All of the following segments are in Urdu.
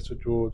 SHO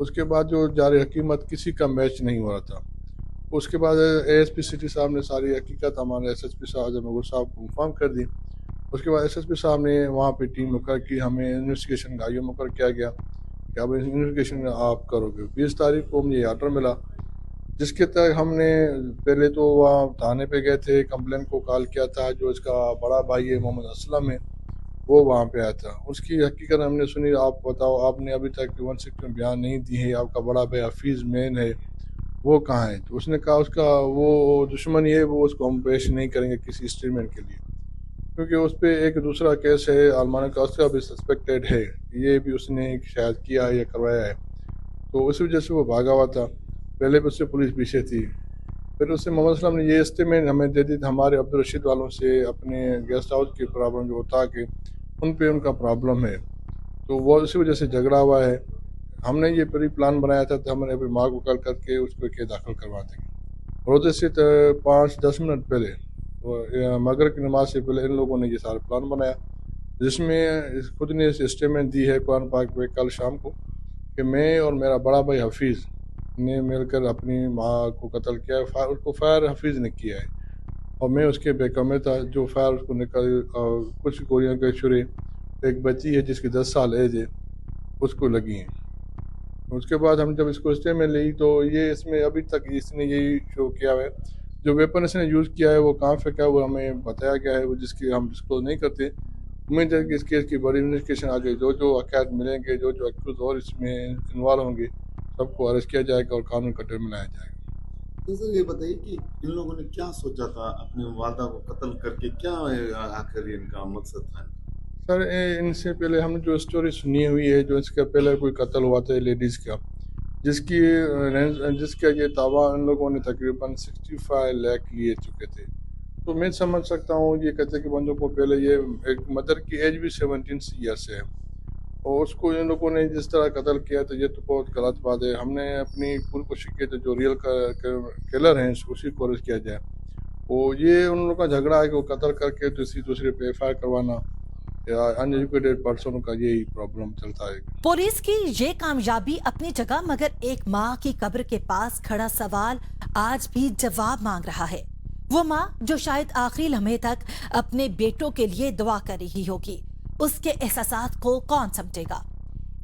اس کے بعد جو جاری حکیمت کسی کا میچ نہیں ہو رہا تھا. اس کے بعد ASP سٹی صاحب نے ساری حقیقت ہمارے SSP صاحب صاحب کو انفارم کر دی. اس کے بعد SSP صاحب نے وہاں پہ ٹیم مقرر کی, ہمیں انویسٹیگیشن کا آئیو مقرر کیا گیا کہ اب انویسٹیگیشن آپ کرو گے. 20 تاریخ کو مجھے آرڈر ملا, جس کے تحت ہم نے پہلے تو وہاں تھانے پہ گئے تھے, کمپلین کو کال کیا تھا. جو اس کا بڑا بھائی ہے محمد اسلم ہے, وہ وہاں پہ آیا تھا. اس کی حقیقت ہم نے سنی. آپ بتاؤ, آپ نے ابھی تک 160 میں بیان نہیں دی ہے, آپ کا بڑا بھائی حفیظ مین ہے, وہ کہاں ہے؟ تو اس نے کہا اس کا وہ دشمنی ہے, وہ اس کو ہم پیش نہیں کریں گے کسی اسٹیٹمنٹ کے لیے, کیونکہ اس پہ ایک دوسرا کیس ہے علمانہ کا, اس کا بھی سسپیکٹیڈ ہے, یہ بھی اس نے شاید کیا ہے یا کروایا ہے. تو اس وجہ سے وہ بھاگا ہوا تھا. پہلے بھی اس سے پولیس پیچھے تھی. پھر اس سے محمد اسلم نے یہ اسٹیٹمنٹ ہمیں دے دی تھی ہمارے عبدالرشید والوں سے, اپنے گیسٹ ہاؤس کی پرابلم جو ہوتا کہ ان پہ ان کا پرابلم ہے, تو وہ اسی وجہ سے جھگڑا ہوا ہے. ہم نے یہ پری پلان بنایا تھا تو ہم نے ابھی ماں کو کال کر کے اس پہ کیس داخل کروا دیں گے. روزے سے 5-10 منٹ پہلے, مغرب کی نماز سے پہلے ان لوگوں نے یہ سارا پلان بنایا, جس میں خود نے اسٹیٹمنٹ دی ہے قرآن پاک پہ کل شام کو کہ میں اور میرا بڑا بھائی حفیظ نے مل کر اپنی ماں کو قتل کیا ہے. اس کو فائر حفیظ نے کیا ہے اور میں اس کے بیک میں تھا. جو فائر اس کو نکل کچھ گولیاں کے چھرے, ایک بچی ہے جس کی 10 سال ایج ہے, اس کو لگی ہیں. اس کے بعد ہم جب اس کو اسٹیٹمنٹ لی تو یہ اس میں ابھی تک اس نے یہی شو کیا ہے, جو ویپن اس نے یوز کیا ہے وہ کہاں پھینکا ہے وہ ہمیں بتایا گیا ہے, وہ جس کی ہم ڈسکلوز نہیں کرتے. امید ہے کہ اس کیس کی بڑی انویسٹیگیشن آگے جو عقائد ملیں گے, جو ایکوز اور اس میں انوالو ہوں گے, سب کو اریسٹ کیا جائے گا اور قانون کا ٹرم لایا جائے گا. سر یہ بتائیے کہ ان لوگوں نے کیا سوچا تھا اپنی والدہ کو قتل کر کے, کیا آخر ان کا مقصد تھا؟ سر ان سے پہلے ہم نے جو اسٹوری سنی ہوئی ہے, جو اس کا پہلے کوئی قتل ہوا تھا لیڈیز کا, جس کا یہ تاوان ان لوگوں نے تقریباً 65 لاکھ لیے چکے تھے. تو میں سمجھ سکتا ہوں یہ کہتے ہیں کہ بندوں کو پہلے یہ ایک مدر کی ایج بھی 17 ایئرس ہے, اور اس کو ان لوگوں نے جس طرح قتل کیا تو یہ تو بہت غلط بات ہے. ہم نے اپنی پوری کوشش کی تو جو ریئل کلر ہیں اسی کو اریسٹ کیا جائے. اور یہ ان لوگوں کا جھگڑا ہے کہ وہ قتل کر کے دوسرے پہ FIR کروانا, ان ایجوکیٹڈ پرسن کا یہی پرابلم چلتا ہے. پولیس کی یہ کامیابی اپنی جگہ, مگر ایک ماں کی قبر کے پاس کھڑا سوال آج بھی جواب مانگ رہا ہے. وہ ماں جو شاید آخری لمحے تک اپنے بیٹوں کے لیے دعا کر رہی ہوگی, اس کے احساسات کو کون سمجھے گا؟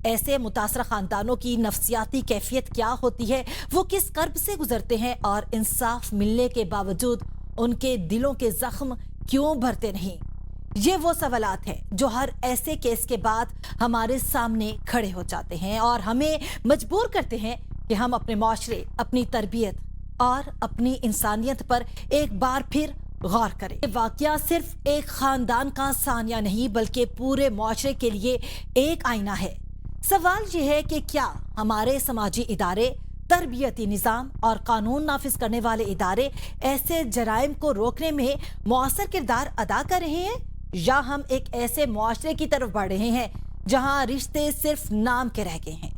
ایسے متاثرہ خاندانوں کی نفسیاتی کیفیت کیا ہوتی ہے, وہ کس کرب سے گزرتے ہیں, اور انصاف ملنے کے باوجود ان کے دلوں کے زخم کیوں بھرتے نہیں؟ یہ وہ سوالات ہیں جو ہر ایسے کیس کے بعد ہمارے سامنے کھڑے ہو جاتے ہیں اور ہمیں مجبور کرتے ہیں کہ ہم اپنے معاشرے, اپنی تربیت اور اپنی انسانیت پر ایک بار پھر غور کریں. یہ واقعہ صرف ایک خاندان کا ثانیہ نہیں بلکہ پورے معاشرے کے لیے ایک آئینہ ہے. سوال یہ ہے کہ کیا ہمارے سماجی ادارے, تربیتی نظام اور قانون نافذ کرنے والے ادارے ایسے جرائم کو روکنے میں مؤثر کردار ادا کر رہے ہیں, یا ہم ایک ایسے معاشرے کی طرف بڑھ رہے ہیں جہاں رشتے صرف نام کے رہ گئے ہیں؟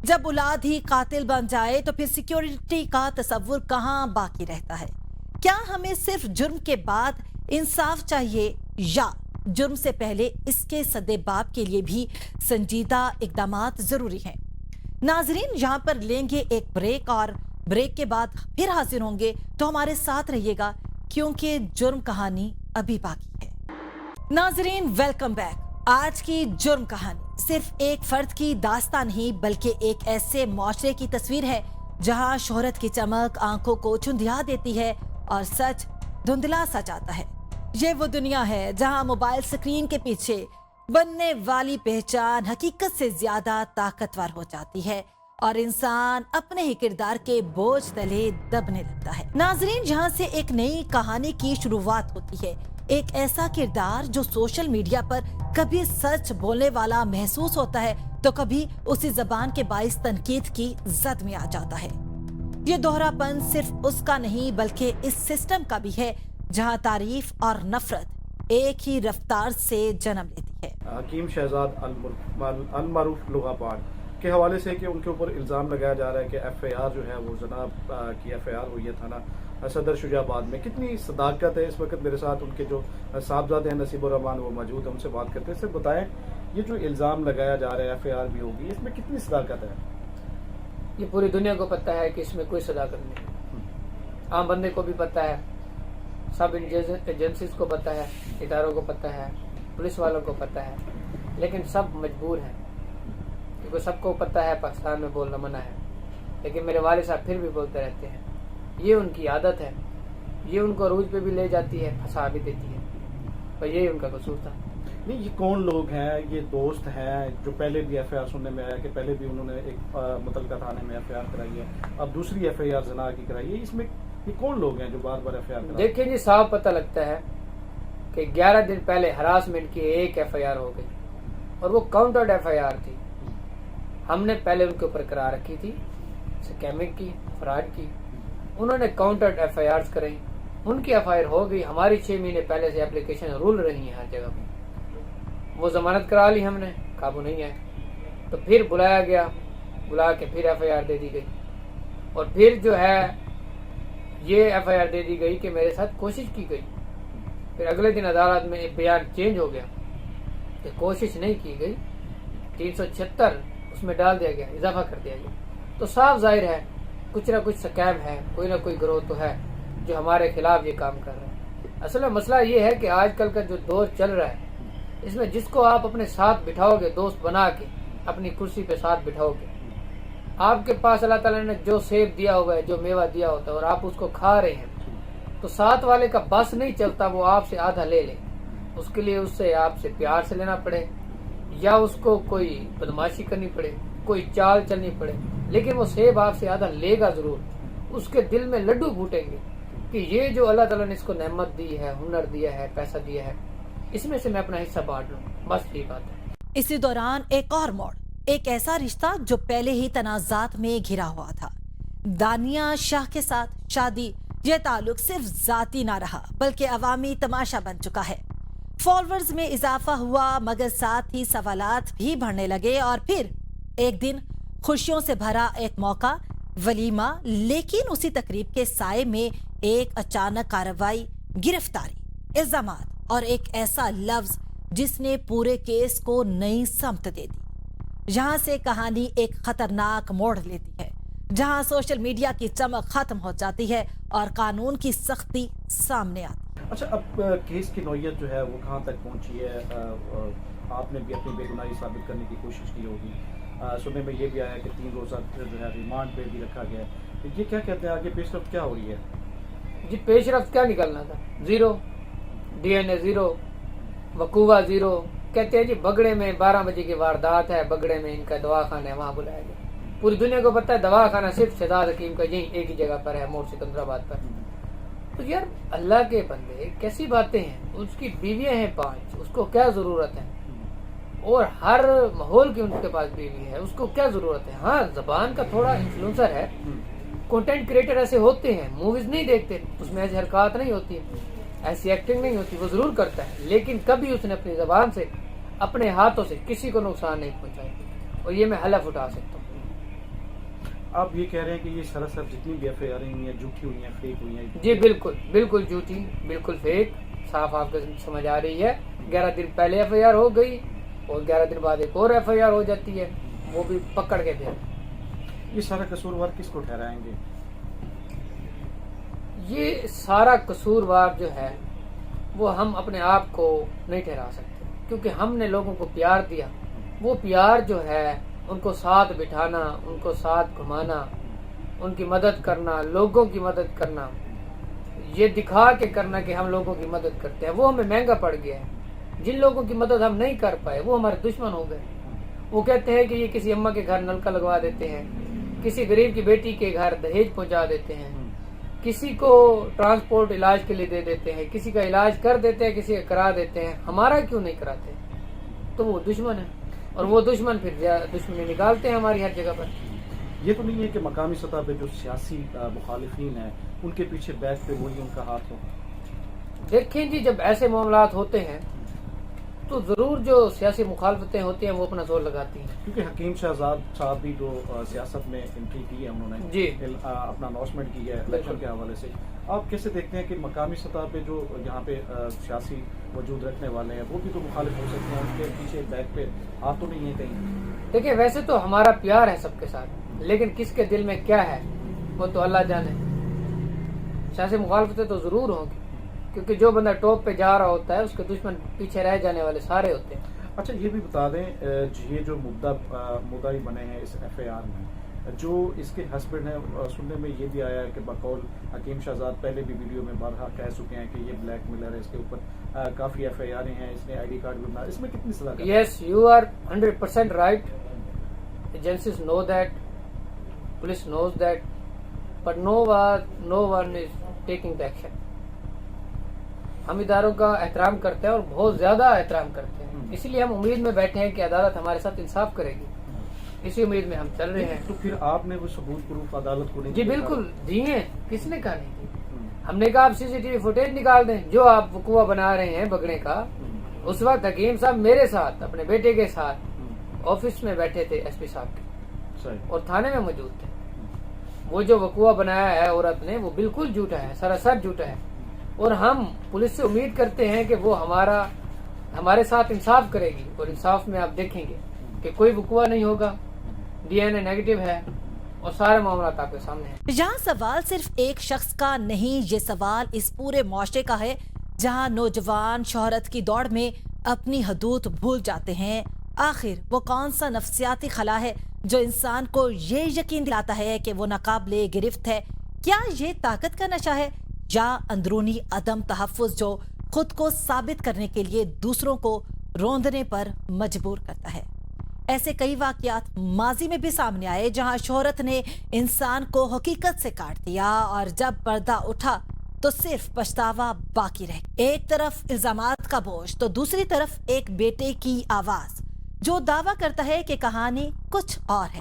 جب اولاد ہی قاتل بن جائے تو پھر سیکیورٹی کا تصور کہاں باقی رہتا ہے؟ کیا ہمیں صرف جرم کے بعد انصاف چاہیے, یا جرم سے پہلے اس کے سدباب کے لیے بھی سنجیدہ اقدامات ضروری ہیں؟ ناظرین, یہاں پر لیں گے ایک بریک, اور بریک کے بعد پھر حاضر ہوں گے, تو ہمارے ساتھ رہیے گا کیونکہ جرم کہانی ابھی باقی ہے. ناظرین, ویلکم بیک. آج کی جرم کہانی صرف ایک فرد کی داستان نہیں بلکہ ایک ایسے معاشرے کی تصویر ہے جہاں شہرت کی چمک آنکھوں کو چندھیا دیتی ہے اور سچ دھندلا سا جاتا ہے. یہ وہ دنیا ہے جہاں موبائل سکرین کے پیچھے بننے والی پہچان حقیقت سے زیادہ طاقتور ہو جاتی ہے اور انسان اپنے ہی کردار کے بوجھ تلے دبنے لگتا ہے. ناظرین, یہاں سے ایک نئی کہانی کی شروعات ہوتی ہے. ایک ایسا کردار جو سوشل میڈیا پر کبھی سچ بولنے والا محسوس ہوتا ہے تو کبھی اسی زبان کے باعث تنقید کی زد میں آ جاتا ہے. یہ دوہرا پن صرف اس کا نہیں بلکہ اس سسٹم کا بھی ہے جہاں تعریف اور نفرت ایک ہی رفتار سے جنم لیتی ہے. حکیم شہزاد المعروف لغاباد کے حوالے سے کہ ان کے اوپر الزام لگایا جا رہا ہے کہ FIR جو ہے وہ جناب کی FIR ہوئی ہے تھانہ صدر شجاع آباد میں. کتنی صداقت ہے؟ اس وقت میرے ساتھ ان کے جو صاحبزادے ہیں نصیب الرحمان وہ موجود ہیں, ان سے بات کرتے ہیں. سر بتائیں, یہ جو الزام لگایا جا رہا ہے FIR بھی ہوگی, اس میں کتنی صداقت ہے؟ یہ پوری دنیا کو پتہ ہے کہ اس میں کوئی صداقت نہیں، عام بندے کو بھی پتہ ہے، سب ایجنسیز کو پتہ ہے، اداروں کو پتہ ہے، پولیس والوں کو پتہ ہے، لیکن سب مجبور ہیں کیونکہ سب کو پتہ ہے پاکستان میں بولنا منع ہے، لیکن میرے والد صاحب پھر بھی بولتے رہتے ہیں۔ یہ ان کی عادت ہے، یہ ان کو عروج پہ بھی لے جاتی ہے، پھنسا بھی دیتی ہے، اور یہی ان کا قصور تھا۔ نہیں، یہ کون لوگ ہیں؟ یہ دوست ہیں جو پہلے بھی ایف آئی آر سننے میں آیا کہ پہلے بھی انہوں نے ایک متعلقہ تھانے میں ایف آئی آر کرائی ہے، اب دوسری ایف آئی آر زنا کی کرائی ہے، اس میں یہ کون لوگ ہیں جو بار بار ایف آئی آر کرائی؟ دیکھیں جی، صاف پتہ لگتا ہے کہ 11 دن پہلے ہراسمنٹ کی ایک ایف آئی آر ہو گئی، اور وہ کاؤنٹرڈ ایف آئی آر تھی۔ ہم نے پہلے ان کے اوپر کرا رکھی تھی اسکیمنگ کی، فراڈ کی، انہوں نے کاؤنٹرڈ ایف آئی آرز کریں، ان کی ایف آئی آر ہو گئی، ہماری 6 مہینے پہلے سے اپلیکیشن رول رہی ہیں ہر جگہ پہ، وہ ضمانت کرا لی ہم نے، قابو نہیں آئے، تو پھر بلایا گیا، بلا کے پھر ایف آئی آر دے دی گئی، اور پھر جو ہے یہ ایف آئی آر دے دی گئی کہ میرے ساتھ کوشش کی گئی۔ پھر اگلے دن عدالت میں ایک بیان چینج ہو گیا کہ کوشش نہیں کی گئی، 376 اس میں ڈال دیا گیا، اضافہ کر دیا گیا۔ تو صاف ظاہر ہے کچھ نہ کچھ سکیم ہے، کوئی نہ کوئی گروہ تو ہے جو ہمارے خلاف یہ کام کر رہا ہے۔ اصل میں مسئلہ یہ ہے کہ آج کل کا جو دور چل رہا ہے، اس میں جس کو آپ اپنے ساتھ بٹھاؤ گے، دوست بنا کے اپنی کرسی پہ ساتھ بٹھاؤ گے، آپ کے پاس اللہ تعالیٰ نے جو سیب دیا ہوا ہے، جو میوہ دیا ہوتا ہے، اور آپ اس کو کھا رہے ہیں، تو ساتھ والے کا بس نہیں چلتا وہ آپ سے آدھا لے لے، اس کے لیے اس سے آپ سے پیار سے لینا پڑے، یا اس کو کوئی بدماشی کرنی پڑے، کوئی چال چلنی پڑے، لیکن وہ سیب آپ سے آدھا لے گا ضرور۔ اس کے دل میں لڈو پھوٹیں گے کہ یہ جو اللہ تعالیٰ نے اس کو نعمت دی ہے، ہنر دیا ہے، پیسہ دیا ہے، اس میں سے میں اپنا حصہ بانٹ لوں، بس یہ بات ہے۔ اسی دوران ایک اور موڑ، ایک ایسا رشتہ جو پہلے ہی تنازعات میں گھرا ہوا تھا۔ دانیہ شاہ کے ساتھ شادی، یہ تعلق صرف ذاتی نہ رہا بلکہ عوامی تماشا بن چکا ہے۔ فالوورز میں اضافہ ہوا مگر ساتھ ہی سوالات بھی بڑھنے لگے، اور پھر ایک دن خوشیوں سے بھرا ایک موقع، ولیمہ، لیکن اسی تقریب کے سائے میں ایک اچانک کارروائی، گرفتاری، الزامات اور ایک ایسا لفظ جس نے پورے کیس کو نئی سمت دے دی۔ یہاں سے کہانی ایک خطرناک موڑ لیتی ہے، جہاں سوشل میڈیا کی چمک ختم ہو جاتی ہے اور قانون کی سختی سامنے آتی ہے۔ اچھا، اب کیس کی نوعیت جو ہے وہ کہاں تک پہنچی ہے؟ آپ نے بھی اپنی بے گناہی ثابت کرنے کی کوشش کی ہوگی، سننے میں یہ بھی آیا کہ 3 روزہ جو ہے ریمانڈ پہ بھی رکھا گیا ہے، یہ کیا کہتے ہیں آگے پیش رفت کیا ہو رہی ہے؟ جی پیش رفت کیا نکلنا تھا؟ 0، ڈی این اے 0، وقوع 0۔ کہتے ہیں جی بگڑے میں 12 بجے کی واردات ہے، بگڑے میں ان کا دواخانہ ہے، وہاں بلایا گیا۔ پوری دنیا کو پتہ ہے دواخانہ صرف شہزاد حکیم کا یہیں ایک ہی جگہ پر ہے، موڑ سکندرآباد پر۔ تو یار اللہ کے بندے کیسی باتیں ہیں، اس کی بیویاں ہیں 5، اس کو کیا ضرورت ہے؟ اور ہر ماحول کی ان کے پاس بیوی ہے، اس کو کیا ضرورت ہے؟ ہاں زبان کا تھوڑا انفلوئنسر ہے، کنٹینٹ کریٹر ایسے ہوتے ہیں، موویز نہیں دیکھتے، اس میں ایسی حرکات نہیں ہوتی، ایسی ایکٹنگ نہیں ہوتی، وہ ضرور کرتا ہے، لیکن کبھی اس نے اپنی زبان سے، اپنے ہاتھوں سے کسی کو نقصان نہیں پہنچایا، اور یہ میں حلف اٹھا سکتا ہوں۔ آپ یہ کہہ رہے ہیں کہ یہ سراسر جتنی بھی ایف آئی آر ہوئی ہیں جھوٹی ہوئی ہیں، فیک ہوئی ہیں؟ جی بالکل بالکل جھوٹی، بالکل فیک، صاف آپ کو سمجھ آ رہی ہے۔ 11 دن پہلے ایف آئی آر ہو گئی اور 11 دن بعد ایک اور ایف آئی آر ہو جاتی ہے، وہ بھی پکڑ کے پھر۔ یہ سارا قصوروار کس کو ٹھہرائیں گے؟ یہ سارا قصوروار جو ہے وہ ہم اپنے آپ کو نہیں ٹھہرا سکتے، کیونکہ ہم نے لوگوں کو پیار دیا، وہ پیار جو ہے ان کو ساتھ بٹھانا، ان کو ساتھ گھمانا، ان کی مدد کرنا، لوگوں کی مدد کرنا، یہ دکھا کے کرنا کہ ہم لوگوں کی مدد کرتے ہیں، وہ ہمیں مہنگا پڑ گیا ہے۔ جن لوگوں کی مدد ہم نہیں کر پائے وہ ہمارے دشمن ہو گئے۔ وہ کہتے ہیں کہ یہ کسی اماں کے گھر نلکا لگوا دیتے ہیں، کسی غریب کی بیٹی کے گھر دہیج پہنچا دیتے ہیں، کسی کو ٹرانسپورٹ علاج کے لیے دے دیتے ہیں، کسی کا علاج کر دیتے ہیں، کسی کا کرا دیتے ہیں، ہمارا کیوں نہیں کراتے؟ تو وہ دشمن ہے، اور وہ دشمن پھر دشمنی نکالتے ہیں ہماری ہر جگہ پر۔ یہ تو نہیں ہے کہ مقامی سطح پہ جو سیاسی مخالفین ہیں ان کے پیچھے بیٹھ پہ وہی ان کا ہاتھ ہو؟ دیکھیں جی، جب ایسے معاملات ہوتے ہیں تو ضرور جو سیاسی مخالفتیں ہوتی ہیں وہ اپنا زور لگاتی ہیں، کیونکہ حکیم شہزاد صاحب بھی جو سیاست میں انٹری کی ہے، انہوں نے جی اپنا اناؤنسمنٹ کی ہے الیکشن کے حوالے سے، آپ کیسے دیکھتے ہیں کہ مقامی سطح پہ جو یہاں پہ سیاسی وجود رکھنے والے ہیں وہ بھی تو مخالف ہو سکتے ہیں، ان کے پیچھے بیک پہ ہاتھ تو نہیں ہے کہیں؟ دیکھیں ویسے تو ہمارا پیار ہے سب کے ساتھ، لیکن کس کے دل میں کیا ہے وہ تو اللہ جانے. سیاسی مخالفتیں تو ضرور ہوں گی کیونکہ جو بندہ ٹاپ پہ جا رہا ہوتا ہے اس کے دشمن پیچھے رہ جانے والے سارے ہوتے ہیں. اچھا یہ بھی بتا دیں یہ جو مدعی بنے ہیں اس ایف آئی آر میں, جو اس کے ہسبینڈ ہیں, سننے میں یہ بھی آیا ہے کہ بقول حکیم شہزاد پہلے بھی ویڈیو میں بارہا کہہ چکے ہیں کہ یہ بلیک میلر ہے, اس کے اوپر کافی ایف آئی آر ہیں, اس نے آئی ڈی کارڈ بھی بنا. اس میں کتنی صداقت ہے؟ Yes you are 100% right. Agencies know that, police knows that, but no one is taking the action. ہم اداروں کا احترام کرتے ہیں اور بہت زیادہ احترام کرتے ہیں, اسی لیے ہم امید میں بیٹھے ہیں کہ عدالت ہمارے ساتھ انصاف کرے گی. اسی امید میں ہم چل رہے ہیں. تو پھر آپ نے وہ ثبوت پروف عدالت کو نہیں جی دیا؟ بالکل دیے. کس نے کہا نہیں دی؟ ہم نے کہا آپ سی سی ٹی وی فوٹیج نکال دیں جو آپ وقوع بنا رہے ہیں بگڑے کا. اس وقت حکیم صاحب میرے ساتھ اپنے بیٹے کے ساتھ آفس میں بیٹھے تھے ایس پی صاحب کے, اور تھانے میں موجود تھے. وہ جو وقوع بنایا ہے عورت نے وہ بالکل جھوٹا ہے, سراسر جھوٹا ہے. اور ہم پولیس سے امید کرتے ہیں کہ وہ ہمارے ساتھ انصاف کرے گی, اور انصاف میں آپ دیکھیں گے کہ کوئی وقوع نہیں ہوگا, ڈی این اے نیگیٹو ہے, اور سارے معاملات آپ کے سامنے ہیں. یہاں سوال صرف ایک شخص کا نہیں, یہ سوال اس پورے معاشرے کا ہے جہاں نوجوان شہرت کی دوڑ میں اپنی حدود بھول جاتے ہیں. آخر وہ کون سا نفسیاتی خلا ہے جو انسان کو یہ یقین دلاتا ہے کہ وہ ناقابل گرفت ہے؟ کیا یہ طاقت کا نشہ ہے یا اندرونی عدم تحفظ جو خود کو ثابت کرنے کے لیے دوسروں کو روندنے پر مجبور کرتا ہے؟ ایسے کئی واقعات ماضی میں بھی سامنے آئے جہاں شہرت نے انسان کو حقیقت سے کاٹ دیا, اور جب پردہ اٹھا تو صرف پچھتاوا باقی رہ گیا. ایک طرف الزامات کا بوجھ تو دوسری طرف ایک بیٹے کی آواز جو دعویٰ کرتا ہے کہ کہانی کچھ اور ہے.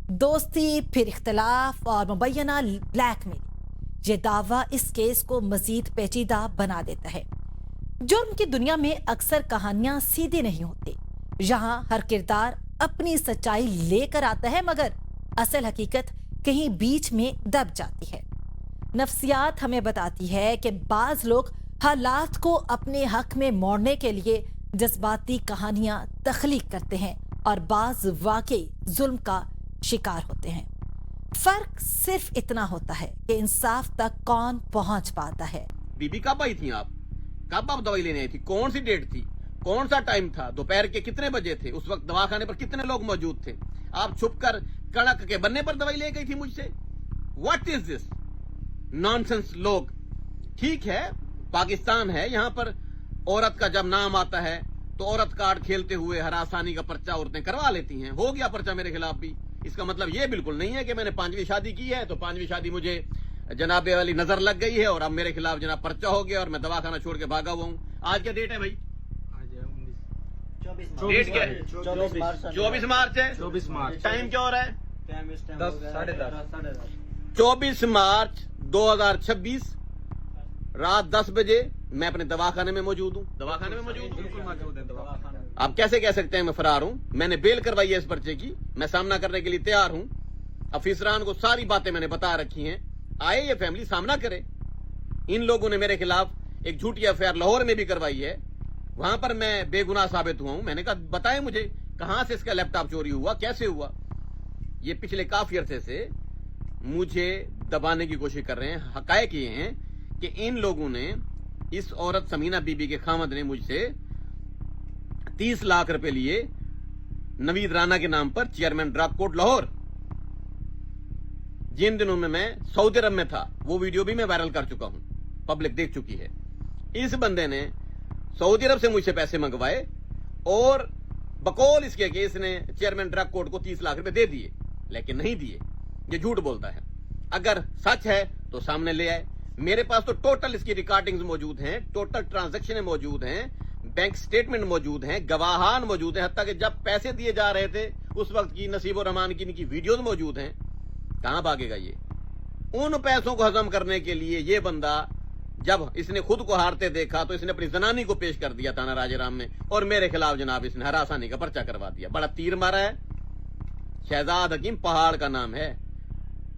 دوستی, پھر اختلاف اور مبینہ بلیک میل. یہ دعویٰ اس کیس کو مزید پیچیدہ بنا دیتا ہے. جرم کی دنیا میں اکثر کہانیاں سیدھی نہیں ہوتی. یہاں ہر کردار اپنی سچائی لے کر آتا ہے, مگر اصل حقیقت کہیں بیچ میں دب جاتی ہے. نفسیات ہمیں بتاتی ہے کہ بعض لوگ حالات کو اپنے حق میں موڑنے کے لیے جذباتی کہانیاں تخلیق کرتے ہیں, اور بعض واقعی ظلم کا شکار ہوتے ہیں. فرق صرف اتنا ہوتا ہے کہ انصاف تک کون پہنچ پاتا ہے. بی بی کب آئی تھی آپ؟ کب آپ دوائی لینے آئی تھی؟ کون سی ڈیٹ تھی؟ کون سا ٹائم تھا؟ دوپہر کے کتنے بجے تھے؟ اس وقت دواخانے پر کتنے لوگ موجود تھے؟ آپ چھپ کر کڑک کے بننے پر دوائی لے گئی تھی مجھ سے؟ واٹ از دس نانسنس لوگ؟ ٹھیک ہے پاکستان ہے, یہاں پر عورت کا جب نام آتا ہے تو عورت کارڈ کھیلتے ہوئے ہراسانی کا پرچہ عورتیں کروا لیتی ہیں. ہو گیا پرچہ میرے خلاف بھی. اس کا مطلب یہ بالکل نہیں ہے کہ میں نے 5ویں شادی کی ہے تو 5ویں شادی مجھے جناب والی نظر لگ گئی ہے اور اب میرے خلاف جناب پرچہ ہو گیا اور میں دواخانہ چھوڑ کے بھاگا ہوا ہوں. آج کیا ڈیٹ ہے بھائی؟ ڈیٹ کیا ہے؟ 24 مارچ ہے. 24 مارچ. ٹائم کیا ہو رہا ہے؟ 24 مارچ 2026 رات 10 بجے میں اپنے دواخانے میں موجود ہوں. دواخانے میں موجود ہوں. آپ کیسے کہہ سکتے ہیں میں فرار ہوں؟ میں نے بیل کروائی ہے اس پرچے کی, میں سامنا کرنے کے لیے تیار ہوں. افیسران کو ساری باتیں میں نے بتا رکھی ہیں, آئے یہ فیملی سامنا کرے. ان لوگوں نے میرے خلاف ایک جھوٹی ایف آئی آر لاہور میں بھی کروائی ہے, وہاں پر میں بے گناہ ثابت ہوا ہوں. میں نے کہا بتائیں مجھے کہاں سے اس کا لیپ ٹاپ چوری ہوا, کیسے ہوا. یہ پچھلے کافی عرصے سے مجھے دبانے کی کوشش کر رہے ہیں. حقائق یہ ہیں کہ ان لوگوں نے, اس عورت سمینہ بی بی کے خامد نے مجھ سے 30 لاکھ روپے لیے نوید رانا کے نام پر, چیئرمین ڈراپ کورٹ لاہور. جن دنوں میں سعودی عرب میں تھا وہ ویڈیو بھی میں وائرل کر چکا ہوں, پبلک دیکھ چکی ہے. اس بندے نے سعودی عرب سے مجھ سے پیسے منگوائے اور بقول اس کے کہ اس نے چیئرمین ڈراپ کورٹ کو 30 لاکھ روپے دے دیے, لیکن نہیں دیے. یہ جھوٹ بولتا ہے. اگر سچ ہے تو سامنے لے آئے. میرے پاس تو ٹوٹل اس کی ریکارڈنگز موجود ہیں, ٹوٹل ٹرانزیکشن موجود ہیں, بینک سٹیٹمنٹ موجود ہیں, گواہان موجود ہیں, حتیٰ کہ جب پیسے دیے جا رہے تھے اس وقت کی نصیب الرحمان کی ان کی ویڈیوز موجود ہیں. کہاں بھاگے گا یہ؟ ان پیسوں کو ہضم کرنے کے لیے یہ بندہ جب اس نے خود کو ہارتے دیکھا تو اس نے اپنی زنانی کو پیش کر دیا تھانہ راج رام میں, اور میرے خلاف جناب اس نے ہراسانی کا پرچہ کروا دیا. بڑا تیر مارا ہے. شہزاد حکیم پہاڑ کا نام ہے.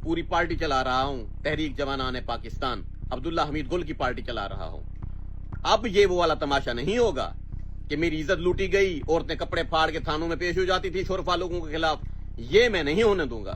پوری پارٹی چلا رہا ہوں, تحریک جوانان پاکستان, عبداللہ حمید گل کی پارٹی چلا رہا ہوں. اب یہ وہ والا تماشا نہیں ہوگا کہ میری عزت لوٹی گئی, عورتیں کپڑے پھاڑ کے تھانوں میں پیش ہو جاتی تھی شورفا لوگوں کے خلاف. یہ میں نہیں ہونے دوں گا.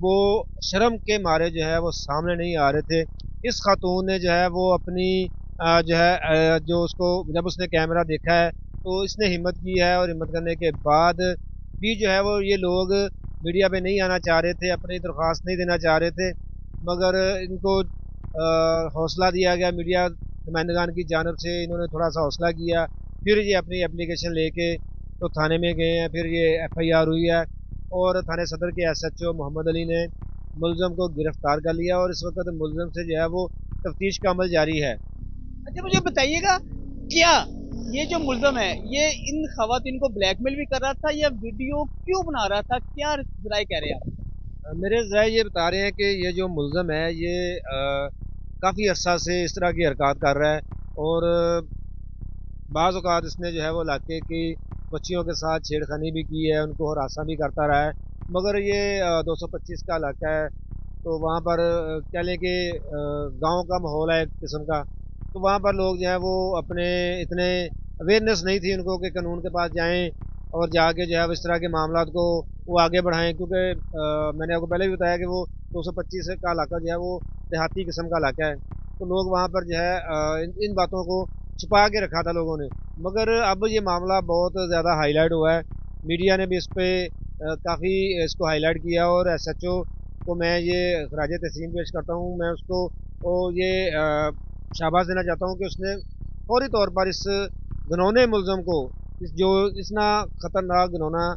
وہ شرم کے مارے جو ہے وہ سامنے نہیں آ رہے تھے. اس خاتون نے جو ہے وہ اپنی جو ہے جو اس کو جب اس نے کیمرہ دیکھا ہے تو اس نے ہمت کی ہے, اور ہمت کرنے کے بعد بھی جو ہے وہ یہ لوگ میڈیا پہ نہیں آنا چاہ رہے تھے, اپنی درخواست نہیں دینا چاہ رہے تھے, مگر ان کو حوصلہ دیا گیا میڈیا نمائندگان کی جانب سے. انہوں نے تھوڑا سا حوصلہ کیا, پھر یہ اپنی اپلیکیشن لے کے تو تھانے میں گئے ہیں. پھر یہ ایف آئی آر ہوئی ہے اور تھانے صدر کے ایس ایچ او محمد علی نے ملزم کو گرفتار کر لیا, اور اس وقت ملزم سے جو ہے وہ تفتیش کا عمل جاری ہے. اچھا مجھے بتائیے گا, کیا یہ جو ملزم ہے یہ ان خواتین کو بلیک میل بھی کر رہا تھا یا ویڈیو کیوں بنا رہا تھا, کیا ذرائع کہہ رہے ہیں آپ؟ میرے ذرائع یہ بتا رہے ہیں کہ یہ جو ملزم ہے یہ کافی عرصہ سے اس طرح کی حرکات کر رہا ہے, اور بعض اوقات اس نے جو ہے وہ علاقے کی بچیوں کے ساتھ چھیڑخانی بھی کی ہے, ان کو ہراساں بھی کرتا رہا ہے. مگر یہ 225 کا علاقہ ہے تو وہاں پر کہہ لیں کہ گاؤں کا ماحول ہے ایک قسم کا, تو وہاں پر لوگ جو ہیں وہ اپنے اتنے اویئرنیس نہیں تھی ان کو کہ قانون کے پاس جائیں اور جا کے جو ہے اس طرح کے معاملات کو وہ آگے بڑھائیں, کیونکہ میں نے آپ کو پہلے بھی بتایا کہ وہ 225 کا علاقہ جو ہے وہ دیہاتی قسم کا علاقہ ہے, تو لوگ وہاں پر جو ہے ان باتوں کو چھپا کے رکھا تھا لوگوں نے. مگر اب یہ معاملہ بہت زیادہ ہائی لائٹ ہوا ہے, میڈیا نے بھی اس پہ کافی اس کو ہائی لائٹ کیا, اور ایس ایچ او کو میں یہ خراج تحسین پیش کرتا ہوں. میں اس کو یہ شاباش دینا چاہتا ہوں کہ اس نے فوری طور پر اس گھنونے ملزم کو جو اتنا خطرناک گھنونا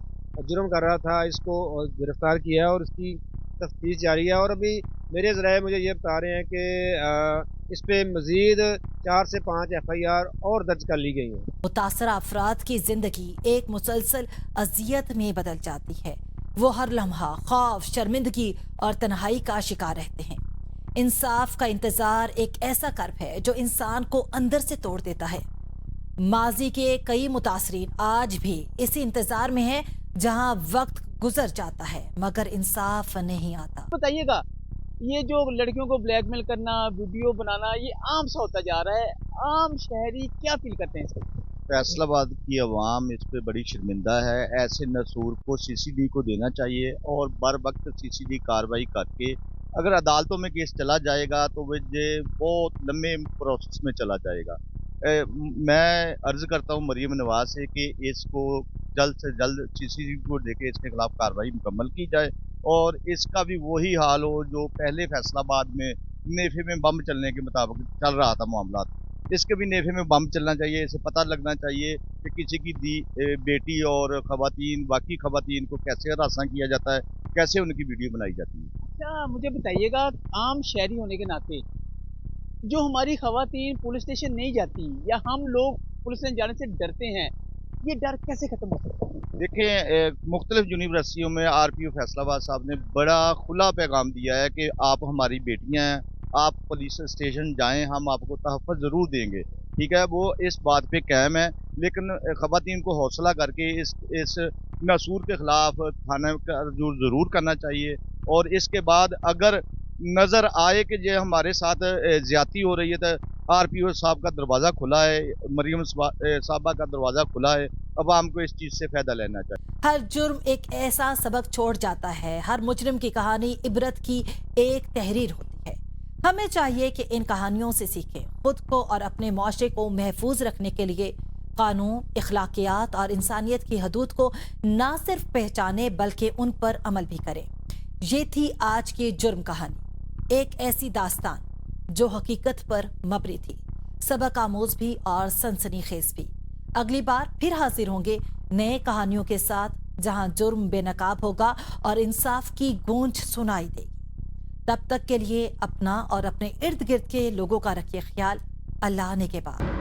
جرم کر رہا تھا اس کو گرفتار کیا ہے, اور اس کی تفتیش جاری ہے. اور ابھی میرے ذرائع مجھے یہ بتا رہے ہیں کہ اس پہ مزید 4 سے 5 ایف آئی آر اور درج کر لی گئی ہیں. متاثرہ افراد کی زندگی ایک مسلسل اذیت میں بدل جاتی ہے. وہ ہر لمحہ خوف, شرمندگی اور تنہائی کا شکار رہتے ہیں. انصاف کا انتظار ایک ایسا کرب ہے جو انسان کو اندر سے توڑ دیتا ہے. ماضی کے کئی متاثرین آج بھی اسی انتظار میں ہیں جہاں وقت گزر جاتا ہے مگر انصاف نہیں آتا. بتائیے گا, یہ جو لڑکیوں کو بلیک میل کرنا, ویڈیو بنانا, یہ عام سا ہوتا جا رہا ہے. عام شہری کیا فیل کرتے ہیں اس کو؟ فیصل آباد کی عوام اس پہ بڑی شرمندہ ہے. ایسے نصور کو سی سی ڈی کو دینا چاہیے, اور بر وقت سی سی ڈی کارروائی کر کے اگر عدالتوں میں کیس چلا جائے گا تو وہ بہت لمبے پروسیس میں چلا جائے گا. میں عرض کرتا ہوں مریم نواز سے کہ اس کو جلد سے جلد سی سی ڈی کو دے کے اس کے خلاف کارروائی مکمل کی جائے, اور اس کا بھی وہی حال ہو جو پہلے فیصل آباد میں نیفے میں بم چلنے کے مطابق چل رہا تھا معاملات. اس کے بھی نیفے میں بم چلنا چاہیے. اسے پتہ لگنا چاہیے کہ کسی کی بیٹی اور خواتین, باقی خواتین کو کیسے ہراساں کیا جاتا ہے, کیسے ان کی ویڈیو بنائی جاتی ہے. اچھا مجھے بتائیے گا, عام شہری ہونے کے ناطے جو ہماری خواتین پولیس اسٹیشن نہیں جاتی یا ہم لوگ پولیس اسٹیشن جانے سے ڈرتے ہیں, یہ ڈر کیسے ختم ہو سکتا ہے؟ دیکھیں, مختلف یونیورسٹیوں میں آر پی او فیصل آباد صاحب نے بڑا کھلا پیغام دیا ہے کہ آپ ہماری بیٹیاں ہیں, آپ پولیس اسٹیشن جائیں, ہم آپ کو تحفظ ضرور دیں گے. ٹھیک ہے, وہ اس بات پہ قائم ہے, لیکن خواتین کو حوصلہ کر کے اس نصور کے خلاف تھانہ کا رجوع ضرور کرنا چاہیے. اور اس کے بعد اگر نظر آئے کہ یہ ہمارے ساتھ زیادتی ہو رہی ہے تو آر پی او صاحب کا دروازہ کھلا ہے, مریم صاحبہ کا دروازہ کھلا ہے, عوام کو اس چیز سے فائدہ لینا چاہیے. ہر جرم ایک ایسا سبق چھوڑ جاتا ہے, ہر مجرم کی کہانی عبرت کی ایک تحریر ہوتی ہے. ہمیں چاہیے کہ ان کہانیوں سے سیکھیں, خود کو اور اپنے معاشرے کو محفوظ رکھنے کے لیے قانون, اخلاقیات اور انسانیت کی حدود کو نہ صرف پہچانے بلکہ ان پر عمل بھی کریں. یہ تھی آج کی جرم کہانی, ایک ایسی داستان جو حقیقت پر مبنی تھی, سبق آموز بھی اور سنسنی خیز بھی. اگلی بار پھر حاضر ہوں گے نئے کہانیوں کے ساتھ جہاں جرم بے نقاب ہوگا اور انصاف کی گونج سنائی دے گی. تب تک کے لیے اپنا اور اپنے ارد گرد کے لوگوں کا رکھیے خیال. اللہ نے کے بعد.